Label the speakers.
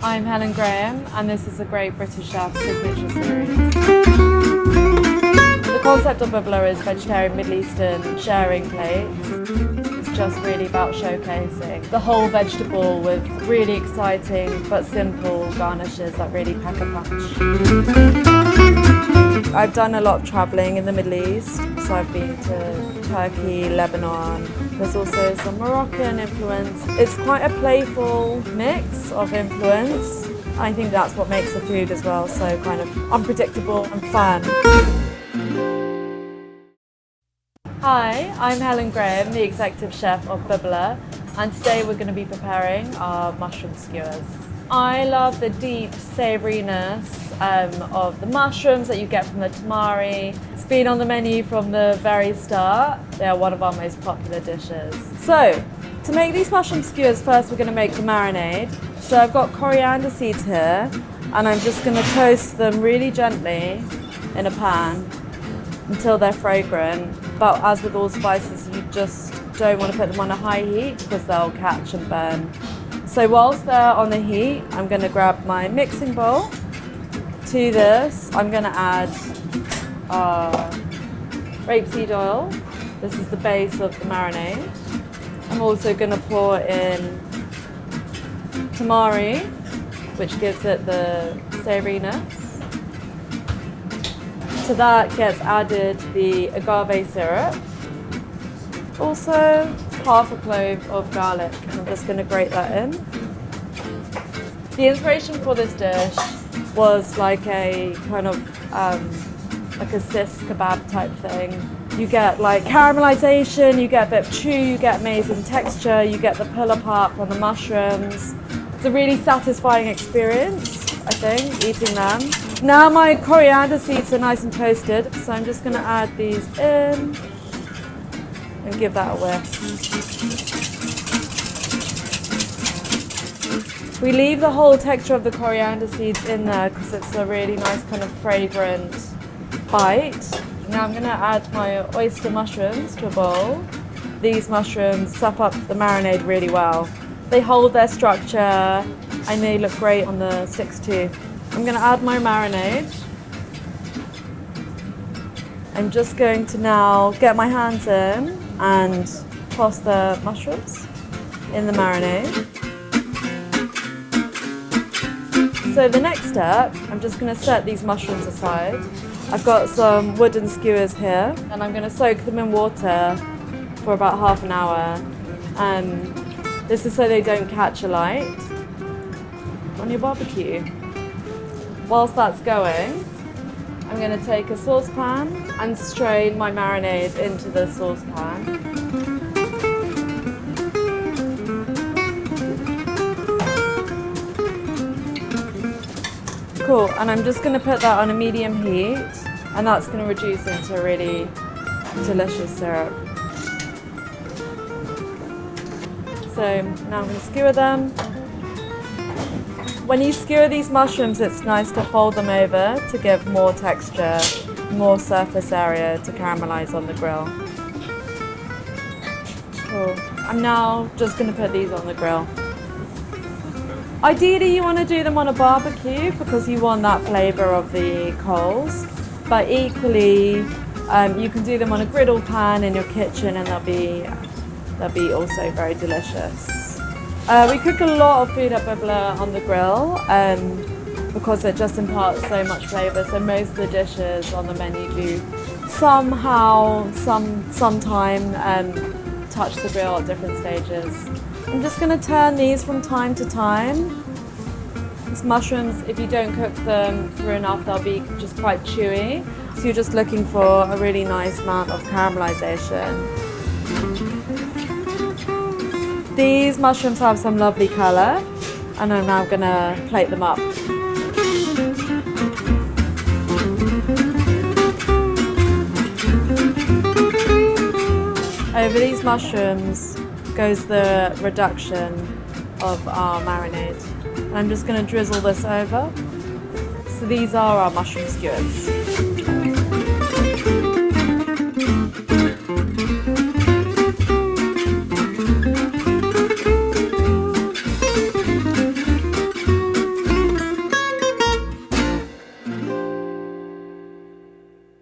Speaker 1: I'm Helen Graham, and this is a Great British Chef signature series. The concept of bubbler is vegetarian Middle Eastern sharing plates. It's just really about showcasing the whole vegetable with really exciting but simple garnishes that really pack a punch. I've done a lot of travelling in the Middle East, so I've been to Turkey, Lebanon. There's also some Moroccan influence. It's quite a playful mix of influence. I think that's what makes the food as well, so kind of unpredictable and fun. Hi, I'm Helen Graham, the executive chef of Bubbler, and today we're going to be preparing our mushroom skewers. I love the deep savouriness of the mushrooms that you get from the tamari. It's been on the menu from the very start. They are one of our most popular dishes. So, to make these mushroom skewers, first we're going to make the marinade. So I've got coriander seeds here, and I'm just going to toast them really gently in a pan until they're fragrant. But as with all spices, you just don't want to put them on a high heat because they'll catch and burn. So whilst they're on the heat, I'm going to grab my mixing bowl. To this, I'm going to add rapeseed oil. This is the base of the marinade. I'm also going to pour in tamari, which gives it the savouriness. To that gets added the agave syrup. Also, half a clove of garlic. I'm just going to grate that in. The inspiration for this dish was like a kind of like a sis kebab type thing. You get like caramelization, you get a bit of chew, you get amazing texture, you get the pull apart from the mushrooms. It's a really satisfying experience, I think, eating them. Now my coriander seeds are nice and toasted, so I'm just going to add these in and give that a whisk. We leave the whole texture of the coriander seeds in there because it's a really nice kind of fragrant bite. Now I'm going to add my oyster mushrooms to a bowl. These mushrooms sop up the marinade really well. They hold their structure and they look great on the sticks too. I'm going to add my marinade. I'm just going to now get my hands in and toss the mushrooms in the marinade. So the next step, I'm just going to set these mushrooms aside. I've got some wooden skewers here, and I'm going to soak them in water for about half an hour. This is so they don't catch alight on your barbecue. Whilst that's going, I'm going to take a saucepan and strain my marinade into the saucepan. Cool, and I'm just going to put that on a medium heat, and that's going to reduce into a really delicious syrup. So now I'm going to skewer them. When you skewer these mushrooms, it's nice to fold them over to give more texture, more surface area to caramelize on the grill. Cool. I'm now just going to put these on the grill. Ideally, you want to do them on a barbecue because you want that flavour of the coals, but equally, you can do them on a griddle pan in your kitchen and they'll be also very delicious. We cook a lot of food at Bubbler on the grill because it just imparts so much flavour. So most of the dishes on the menu do somehow, sometime touch the grill at different stages. I'm just going to turn these from time to time. These mushrooms, if you don't cook them through enough, they'll be just quite chewy. So you're just looking for a really nice amount of caramelization. These mushrooms have some lovely colour, and I'm now going to plate them up. Over these mushrooms goes the reduction of our marinade. And I'm just going to drizzle this over. So these are our mushroom skewers.